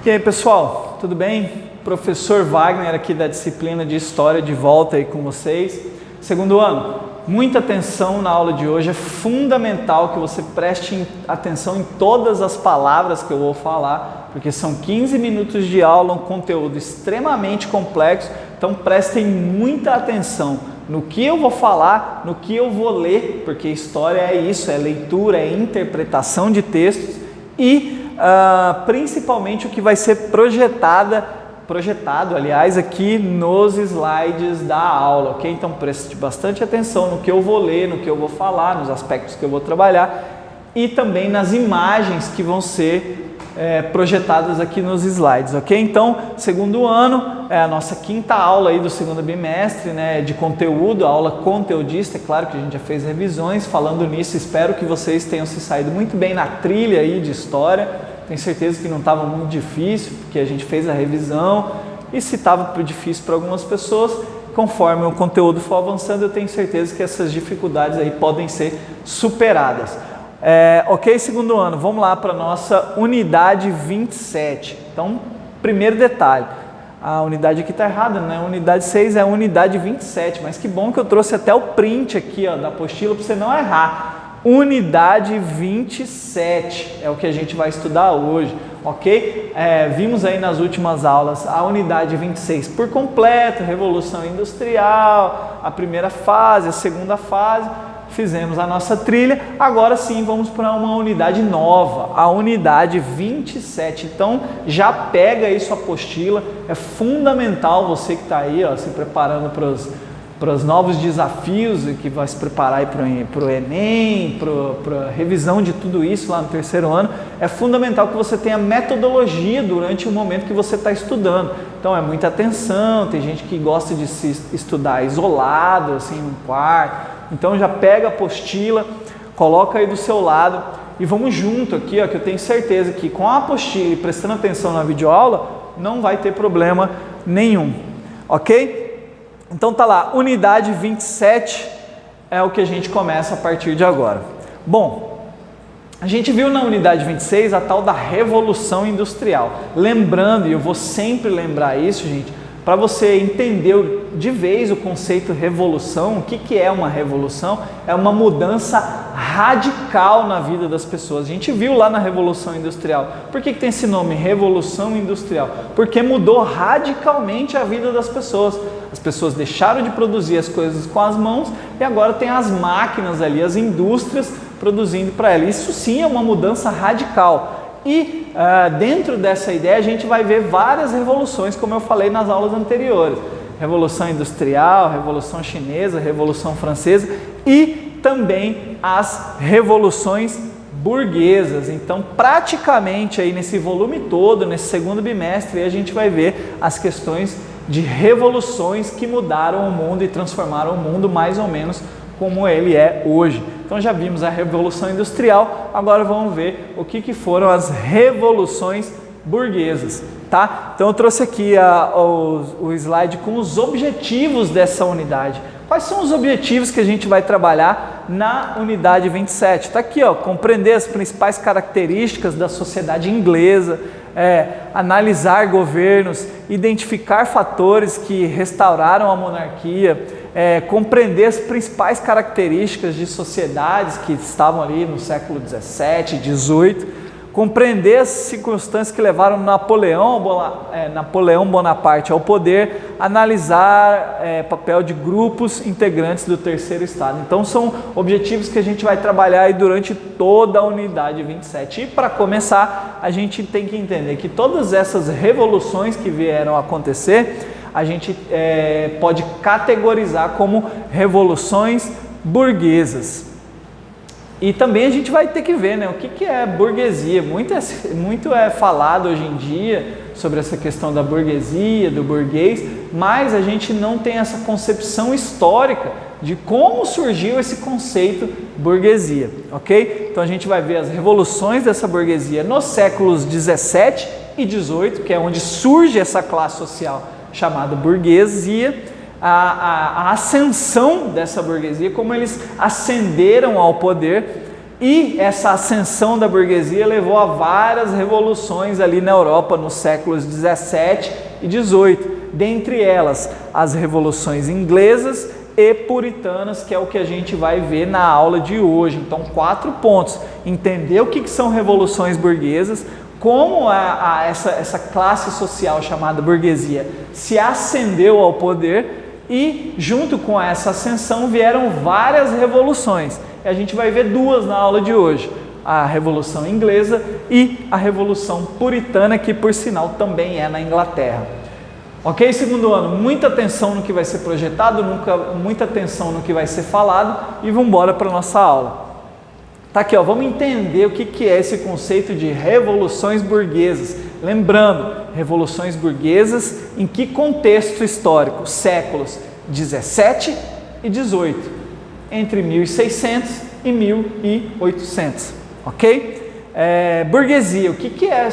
E aí, pessoal, tudo bem? Professor Wagner aqui da disciplina de História de volta aí com vocês. Segundo ano, muita atenção na aula de hoje, é fundamental que você preste atenção em todas as palavras que eu vou falar, porque são 15 minutos de aula, um conteúdo extremamente complexo, então prestem muita atenção no que eu vou falar, no que eu vou ler, porque história é isso, é leitura, é interpretação de textos e principalmente o que vai ser projetado, aliás, aqui nos slides da aula, ok? Então preste bastante atenção no que eu vou ler, no que eu vou falar, nos aspectos que eu vou trabalhar e também nas imagens que vão ser projetadas aqui nos slides, ok? Então, segundo ano, é a nossa quinta aula aí do segundo bimestre, né, de conteúdo, aula conteudista, é claro que a gente já fez revisões. Falando nisso, espero que vocês tenham se saído muito bem na trilha aí de história. Tenho certeza que não estava muito difícil, porque a gente fez a revisão, e se estava difícil para algumas pessoas, conforme o conteúdo for avançando, eu tenho certeza que essas dificuldades aí podem ser superadas. Ok, segundo ano, vamos lá para a nossa unidade 27. Então, primeiro detalhe, a unidade aqui está errada, né? A unidade 6 é a unidade 27, mas que bom que eu trouxe até o print aqui, ó, da apostila para você não errar. Unidade 27 é o que a gente vai estudar hoje, ok? Vimos aí nas últimas aulas a unidade 26 por completo, Revolução Industrial, a primeira fase, a segunda fase, fizemos a nossa trilha. Agora sim vamos para uma unidade nova, a unidade 27. Então já pega aí sua apostila, é fundamental você que está aí, ó, se preparando para os novos desafios e que vai se preparar para o Enem, para a revisão de tudo isso lá no terceiro ano. É fundamental que você tenha metodologia durante o momento que você está estudando. Então é muita atenção, tem gente que gosta de se estudar isolado, assim, num quarto. Então já pega a apostila, coloca aí do seu lado e vamos junto aqui, ó, que eu tenho certeza que com a apostila e prestando atenção na videoaula, não vai ter problema nenhum, ok? Então tá lá, unidade 27 é o que a gente começa a partir de agora. Bom, a gente viu na unidade 26 a tal da Revolução Industrial. Lembrando, e eu vou sempre lembrar isso, gente, para você entender de vez o conceito revolução. O que é uma revolução? É uma mudança radical na vida das pessoas. A gente viu lá na Revolução Industrial. Por que tem esse nome, Revolução Industrial? Porque mudou radicalmente a vida das pessoas. As pessoas deixaram de produzir as coisas com as mãos e agora tem as máquinas ali, as indústrias produzindo para elas. Isso sim é uma mudança radical. E dentro dessa ideia a gente vai ver várias revoluções, como eu falei nas aulas anteriores. Revolução Industrial, Revolução Chinesa, Revolução Francesa e também as revoluções burguesas. Então, praticamente aí nesse volume todo, nesse segundo bimestre, a gente vai ver as questões de revoluções que mudaram o mundo e transformaram o mundo mais ou menos como ele é hoje. Então já vimos a Revolução Industrial, agora vamos ver o que foram as revoluções burguesas, tá? Então eu trouxe aqui o slide com os objetivos dessa unidade. Quais são os objetivos que a gente vai trabalhar na unidade 27? Está aqui, ó, compreender as principais características da sociedade inglesa, analisar governos, identificar fatores que restauraram a monarquia, compreender as principais características de sociedades que estavam ali no século 17, 18, compreender as circunstâncias que levaram Napoleão Bonaparte ao poder, analisar papel de grupos integrantes do terceiro estado. Então são objetivos que a gente vai trabalhar aí durante toda a unidade 27. E para começar, a gente tem que entender que todas essas revoluções que vieram a acontecer, a gente pode categorizar como revoluções burguesas. E também a gente vai ter que ver, né, o que é burguesia. Muito é falado hoje em dia sobre essa questão da burguesia, do burguês, mas a gente não tem essa concepção histórica de como surgiu esse conceito burguesia, ok? Então a gente vai ver as revoluções dessa burguesia nos séculos 17 e 18, que é onde surge essa classe social chamada burguesia, a ascensão dessa burguesia, como eles ascenderam ao poder E essa ascensão da burguesia levou a várias revoluções ali na Europa nos séculos 17 e 18, dentre elas as revoluções inglesas e puritanas, que é o que a gente vai ver na aula de hoje. Então, 4 pontos: entender o que são revoluções burguesas, como essa classe social chamada burguesia se ascendeu ao poder e, junto com essa ascensão, vieram várias revoluções. E a gente vai ver 2 na aula de hoje: a Revolução Inglesa e a Revolução Puritana, que por sinal também é na Inglaterra. Ok? Segundo ano, muita atenção no que vai ser projetado, muita atenção no que vai ser falado, e vamos embora para a nossa aula. Tá aqui, ó, vamos entender o que é esse conceito de revoluções burguesas. Lembrando, revoluções burguesas em que contexto histórico? Séculos 17 e 18. Entre 1600 e 1800, ok? Burguesia, o que é?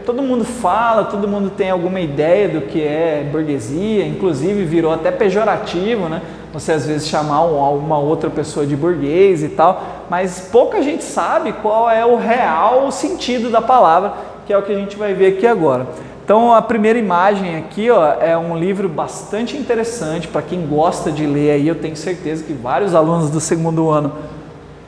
Todo mundo fala, todo mundo tem alguma ideia do que é burguesia, inclusive virou até pejorativo, né? Você às vezes chamar uma outra pessoa de burguês e tal, mas pouca gente sabe qual é o real sentido da palavra, que é o que a gente vai ver aqui agora. Então, a primeira imagem aqui, ó, é um livro bastante interessante para quem gosta de ler aí. Eu tenho certeza que vários alunos do segundo ano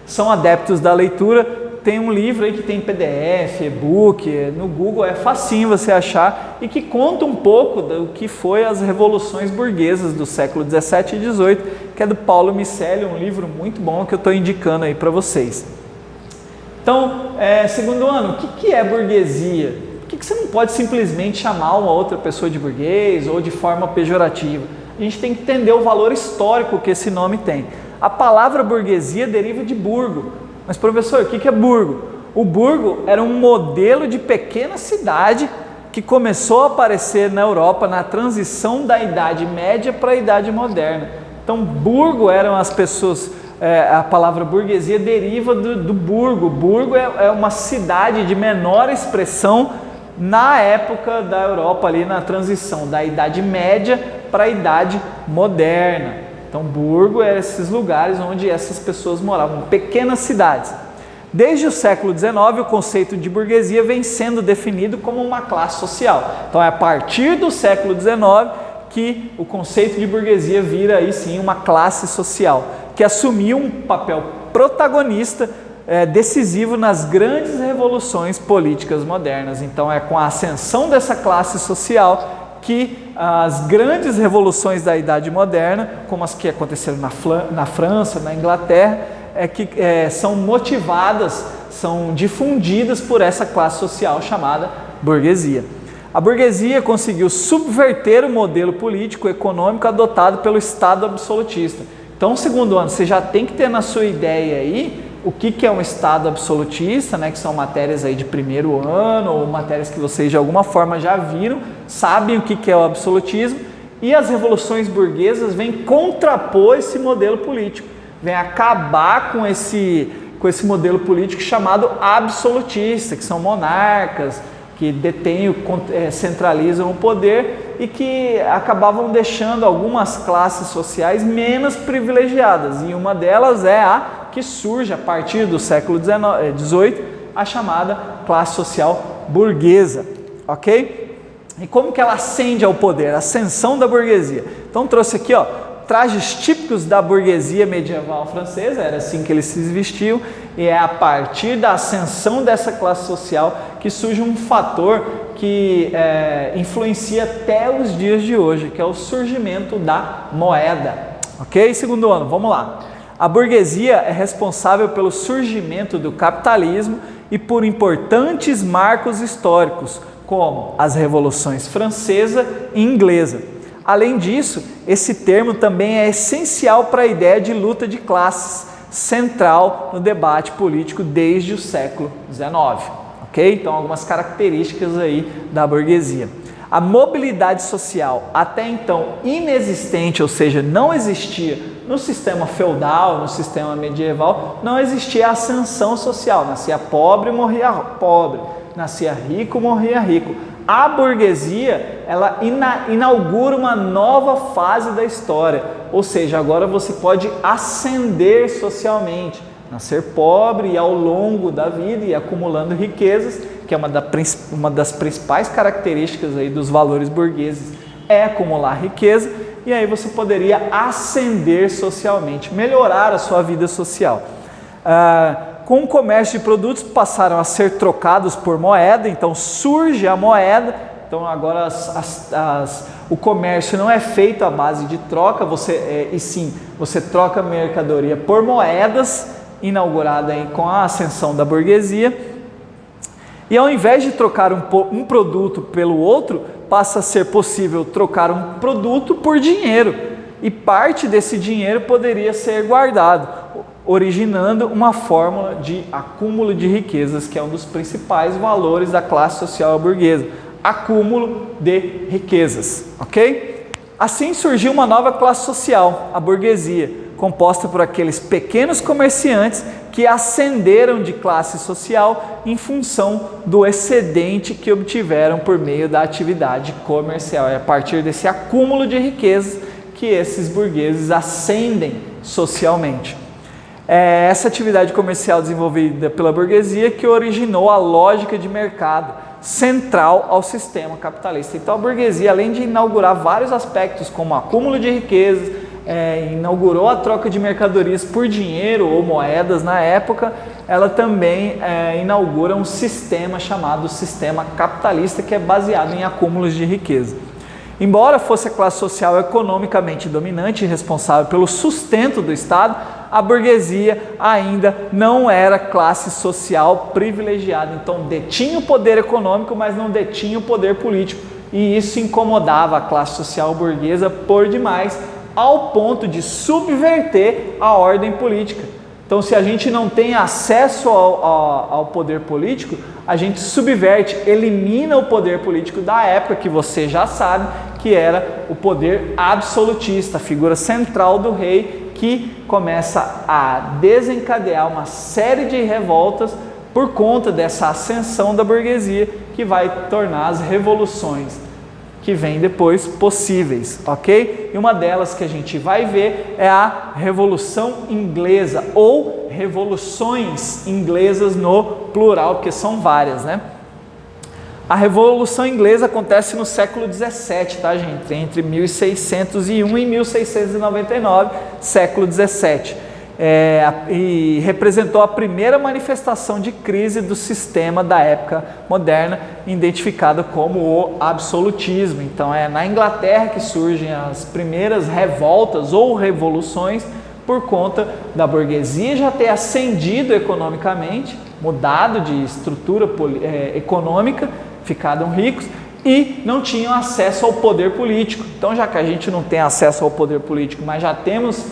são adeptos da leitura. Tem um livro aí que tem PDF, e-book, no Google é facinho você achar, e que conta um pouco do que foi as revoluções burguesas do século 17 e 18, que é do Paulo Micelli, um livro muito bom que eu estou indicando aí para vocês. Então, segundo ano, o que é burguesia? Por que você não pode simplesmente chamar uma outra pessoa de burguês ou de forma pejorativa? A gente tem que entender o valor histórico que esse nome tem. A palavra burguesia deriva de burgo. Mas, professor, o que é burgo? O burgo era um modelo de pequena cidade que começou a aparecer na Europa na transição da Idade Média para a Idade Moderna. Então, burgo eram as pessoas... a palavra burguesia deriva do burgo. Burgo é uma cidade de menor expressão na época da Europa, ali na transição da Idade Média para a Idade Moderna. Então, burgo eram esses lugares onde essas pessoas moravam, pequenas cidades. Desde o século XIX, o conceito de burguesia vem sendo definido como uma classe social. Então, é a partir do século XIX que o conceito de burguesia vira aí sim uma classe social, que assumiu um papel protagonista decisivo nas grandes revoluções políticas modernas. Então, é com a ascensão dessa classe social que as grandes revoluções da Idade Moderna, como as que aconteceram na França, na Inglaterra, são motivadas, são difundidas por essa classe social chamada burguesia. A burguesia conseguiu subverter o modelo político-econômico adotado pelo Estado absolutista. Então, segundo ano, você já tem que ter na sua ideia aí o que é um Estado absolutista, né, que são matérias aí de primeiro ano, ou matérias que vocês de alguma forma já viram, sabem o que é o absolutismo, e as revoluções burguesas vêm contrapor esse modelo político, vêm acabar com esse modelo político chamado absolutista, que são monarcas, que detêm, centralizam o poder e que acabavam deixando algumas classes sociais menos privilegiadas, e uma delas é a que surge a partir do século XVIII, a chamada classe social burguesa, ok? E como que ela ascende ao poder? A ascensão da burguesia. Então trouxe aqui, ó, trajes típicos da burguesia medieval francesa, era assim que eles se vestiam, e é a partir da ascensão dessa classe social que surge um fator que influencia até os dias de hoje, que é o surgimento da moeda, ok? Segundo ano, vamos lá. A burguesia é responsável pelo surgimento do capitalismo e por importantes marcos históricos, como as revoluções francesa e inglesa. Além disso, esse termo também é essencial para a ideia de luta de classes, central no debate político desde o século XIX. Ok? Então, algumas características aí da burguesia. A mobilidade social, até então inexistente, ou seja, não existia no sistema feudal, no sistema medieval, não existia ascensão social. Nascia pobre, morria pobre. Nascia rico, morria rico. A burguesia, ela inaugura uma nova fase da história, ou seja, agora você pode ascender socialmente. Nascer pobre e ao longo da vida ir acumulando riquezas, que é uma das principais características aí dos valores burgueses, é acumular riqueza, e aí você poderia ascender socialmente, melhorar a sua vida social. Com o comércio de produtos passaram a ser trocados por moeda, então surge a moeda. Então agora o comércio não é feito à base de troca, e sim você troca mercadoria por moedas, inaugurada aí com a ascensão da burguesia. E ao invés de trocar um produto pelo outro, passa a ser possível trocar um produto por dinheiro, e parte desse dinheiro poderia ser guardado, originando uma fórmula de acúmulo de riquezas, que é um dos principais valores da classe social burguesa, acúmulo de riquezas, ok? Assim surgiu uma nova classe social, a burguesia, composta por aqueles pequenos comerciantes que ascenderam de classe social em função do excedente que obtiveram por meio da atividade comercial. É a partir desse acúmulo de riquezas que esses burgueses ascendem socialmente. É essa atividade comercial desenvolvida pela burguesia que originou a lógica de mercado central ao sistema capitalista. Então a burguesia, além de inaugurar vários aspectos como acúmulo de riquezas, inaugurou a troca de mercadorias por dinheiro ou moedas na época, ela também inaugura um sistema chamado sistema capitalista, que é baseado em acúmulos de riqueza. Embora fosse a classe social economicamente dominante e responsável pelo sustento do Estado, a burguesia ainda não era classe social privilegiada. Então detinha o poder econômico, mas não detinha o poder político. E isso incomodava a classe social burguesa por demais, ao ponto de subverter a ordem política. Então, se a gente não tem acesso ao poder político, a gente subverte, elimina o poder político da época, que você já sabe que era o poder absolutista, a figura central do rei, que começa a desencadear uma série de revoltas por conta dessa ascensão da burguesia, que vai tornar as revoluções que vêm depois possíveis, ok? E uma delas que a gente vai ver é a Revolução Inglesa, ou revoluções inglesas no plural, porque são várias, né? A Revolução Inglesa acontece no século XVII, tá, gente? Entre 1601 e 1699, século XVII. E representou a primeira manifestação de crise do sistema da época moderna, identificada como o absolutismo. Então é na Inglaterra que surgem as primeiras revoltas ou revoluções, por conta da burguesia já ter ascendido economicamente, mudado de estrutura econômica, ficado ricos e não tinham acesso ao poder político. Então, já que a gente não tem acesso ao poder político, mas já temos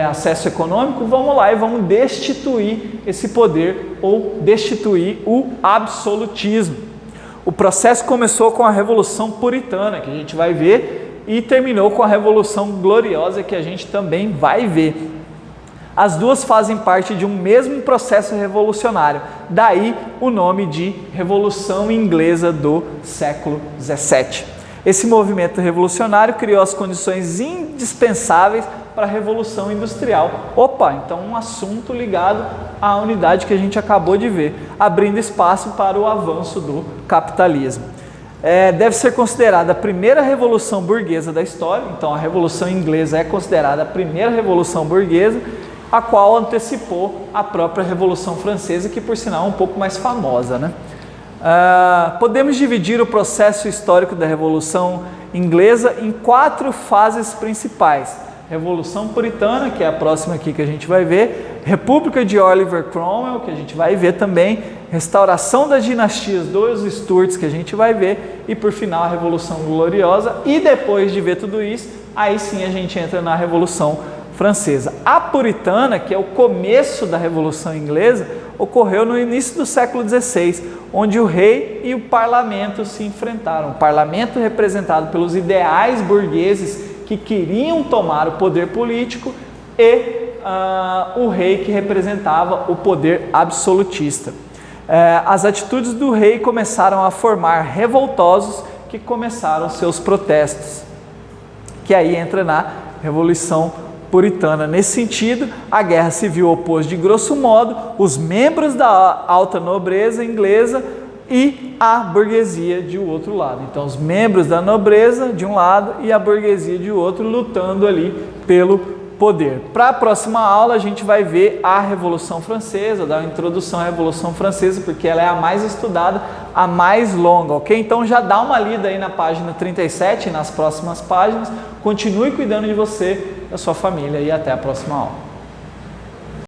acesso econômico, vamos lá e vamos destituir esse poder, ou destituir o absolutismo. O processo começou com a Revolução Puritana, que a gente vai ver, e terminou com a Revolução Gloriosa, que a gente também vai ver. As duas fazem parte de um mesmo processo revolucionário, daí o nome de Revolução Inglesa do século XVII. Esse movimento revolucionário criou as condições indispensáveis para a Revolução Industrial. Opa, então um assunto ligado à unidade que a gente acabou de ver, abrindo espaço para o avanço do capitalismo. Deve ser considerada a primeira revolução burguesa da história, então a Revolução Inglesa é considerada a primeira revolução burguesa, a qual antecipou a própria Revolução Francesa, que por sinal é um pouco mais famosa, né? Podemos dividir o processo histórico da Revolução Inglesa em 4 fases principais: Revolução Puritana, que é a próxima aqui que a gente vai ver, República de Oliver Cromwell, que a gente vai ver também, restauração das dinastias dos Stuarts, que a gente vai ver, e por final a Revolução Gloriosa. E depois de ver tudo isso, aí sim a gente entra na Revolução Francesa. A Puritana, que é o começo da Revolução Inglesa, ocorreu no início do século XVI, onde o rei e o parlamento se enfrentaram. O parlamento representado pelos ideais burgueses que queriam tomar o poder político e o rei que representava o poder absolutista. As atitudes do rei começaram a formar revoltosos que começaram seus protestos, que aí entra na Revolução puritana. Nesse sentido, a guerra civil opôs de grosso modo os membros da alta nobreza inglesa e a burguesia de outro lado. Então, os membros da nobreza de um lado e a burguesia de outro, lutando ali pelo poder. Para a próxima aula, a gente vai ver a Revolução Francesa, dar uma introdução à Revolução Francesa, porque ela é a mais estudada, a mais longa, ok? Então, já dá uma lida aí na página 37 e nas próximas páginas. Continue cuidando de você, da sua família e até a próxima aula.